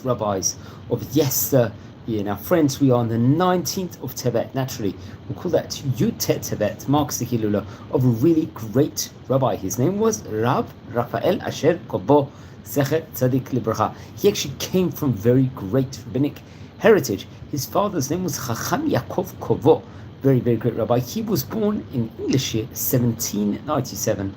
rabbis of yesteryear. Now, friends, we are on the 19th of Tevet. Naturally, we'll call that Yud Tet Tevet, marks the Hilula of a really great rabbi. His name was Rafael Asher Kobo, Zecher Tzadik Libracha. He actually came from very great rabbinic heritage. His father's name was Chacham Yaakov Kobo, very, very great rabbi. He was born in English year 1797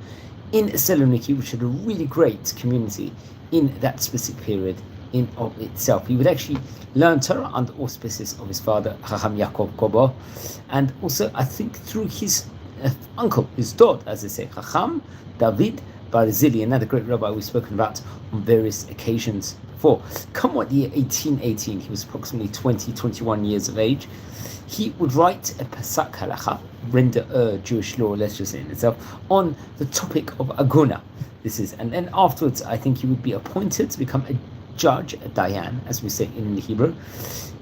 in Thessaloniki, which had a really great community in that specific period in of itself. He would actually learn Torah under auspices of his father, Chacham Yaakov Kobo, and also, I think, through his uncle, his dad, as they say, Chacham David Barzili, another great rabbi we've spoken about on various occasions before. Come what year 1818, he was approximately 21 years of age. He would write a Pasak Halacha, render Jewish law, let's just say in itself, on the topic of Aguna. And then afterwards, I think he would be appointed to become a judge, a dayan, as we say in the Hebrew,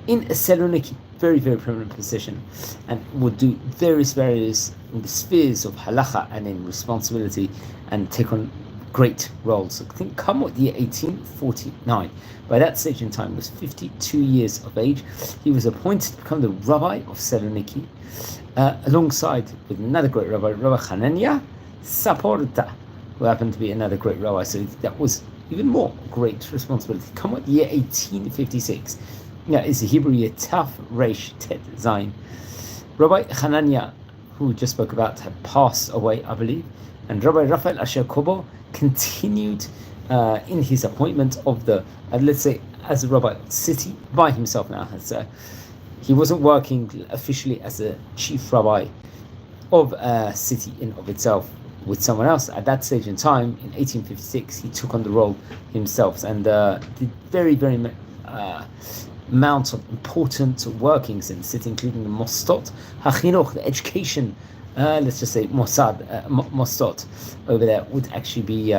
in a Thessaloniki, very, very prominent position, and would do various in the spheres of halacha and in responsibility, and take on great roles. So I think come what the year 1849. By that stage in time, he was 52 years of age. He was appointed to become the rabbi of Thessaloniki, alongside with another great rabbi, Rabbi Hanania Saporta, who happened to be another great rabbi. So that was even more great responsibility. Come what year 1856. Now it's the Hebrew year Taf Reish Tet Zayin. Rabbi Hanania, who we just spoke about, had passed away, I believe, and Rabbi Rafael Asher Kobo continued in his appointment of the, let's say, as a rabbi of the city by himself now. He wasn't working officially as a chief rabbi of a city in of itself with someone else. At that stage in time, in 1856, he took on the role himself and did very, very amount of important workings in the city, including the Mostot HaChinuch, the education, let's just say Mostot over there would actually be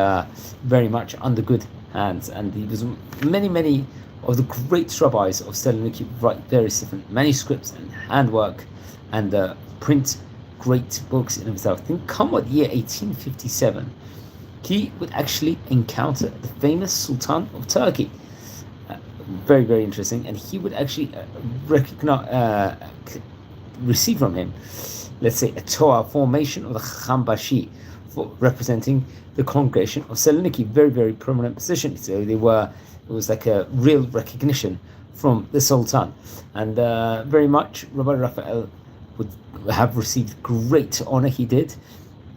very much under good hands. And he was many of the great rabbis of Thessaloniki write various different manuscripts and handwork and print great books in himself. Then come what year 1857, he would actually encounter the famous Sultan of Turkey. Very, very interesting. And he would actually receive from him, let's say, a Torah formation of the Chambashi, for representing the congregation of Thessaloniki. Very, very prominent position. So it was like a real recognition from the Sultan. And very much Rabbi Rafael would have received great honor. He did,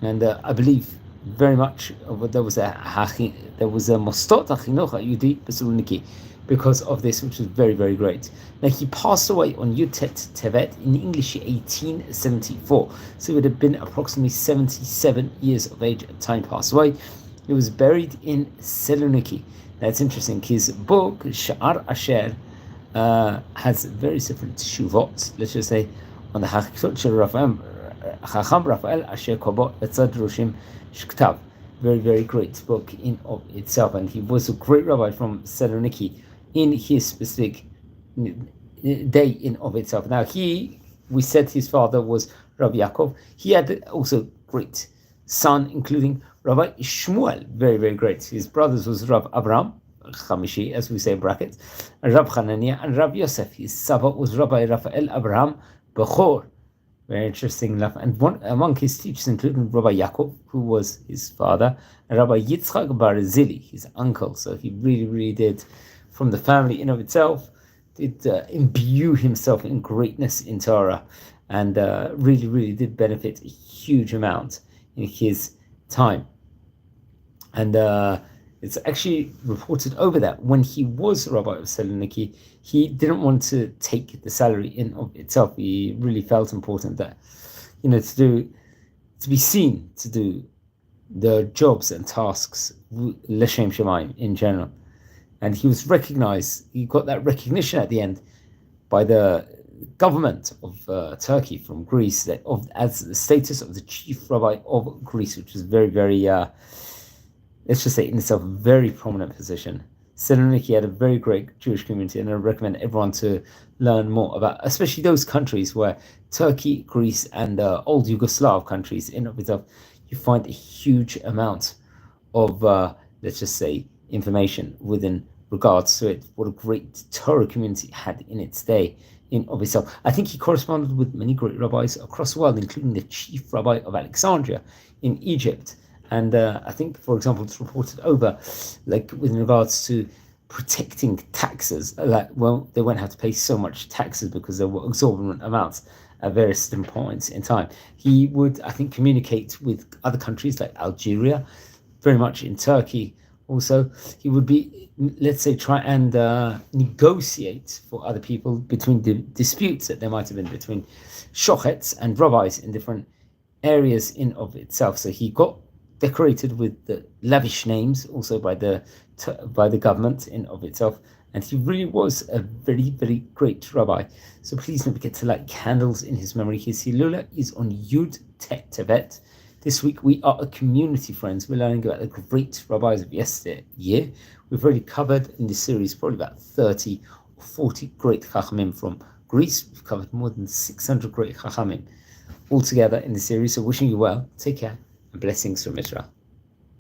and I believe very much there was a Mostot HaChinuch Yehudi Thessaloniki because of this, which was very, very great. Now he passed away on Yud Tet Tevet in English year 1874, so he would have been approximately 77 years of age at the time he passed away. He was buried in Thessaloniki. Now it's interesting, his book Sha'ar Asher has various different shuvot, let's just say, on the Hakikot Shel Chacham Rafael Asher Kobo Etzad Roshim Shktav. Very, very great book in of itself, and he was a great rabbi from Thessaloniki in his specific day in of itself. Now we said his father was Rabbi Yaakov. He had also great son, including Rabbi Shmuel, very, very great. His brothers was Rabbi Abraham Chamishi, as we say in brackets, and Rabbi Hanania and Rabbi Yosef. His Saba was Rabbi Rafael Abraham Bechor. Very interesting. And among his teachers included Rabbi Yaakov, who was his father, and Rabbi Yitzchak Barzili, his uncle. So he really, really did, from the family in of itself, did imbue himself in greatness in Torah, and really, really did benefit a huge amount in his time. And it's actually reported over that when he was Rabbi of Thessaloniki, he didn't want to take the salary in of itself. He really felt important that, to be seen to do the jobs and tasks l'shem shamayim in general. And he was recognized. He got that recognition at the end by the government of Turkey from Greece as the status of the chief rabbi of Greece, which was very, very let's just say in itself a very prominent position. Thessaloniki had a very great Jewish community, and I recommend everyone to learn more about, especially those countries where Turkey, Greece, and old Yugoslav countries in of itself, you find a huge amount of, let's just say, information within regards to it, what a great Torah community it had in its day in of itself. I think he corresponded with many great rabbis across the world, including the chief rabbi of Alexandria in Egypt. And I think, for example, it's reported over, like with regards to protecting taxes, like, well, they won't have to pay so much taxes because there were exorbitant amounts at various different points in time. He would, I think, communicate with other countries like Algeria, very much in Turkey. Also, he would be, let's say, try and negotiate for other people between the disputes that there might have been between shochets and rabbis in different areas in of itself. So he got decorated with the lavish names also by the government in of itself, and he really was a very, very great rabbi. So please don't forget to light candles in his memory. His Hilula is on Yud Tet Tevet. This week we are a community, friends. We're learning about the great rabbis of yesteryear. We've already covered in this series probably about 30 or 40 great chachamim from Greece. We've covered more than 600 great chachamim altogether in the series. So wishing you well, take care, and blessings from Israel.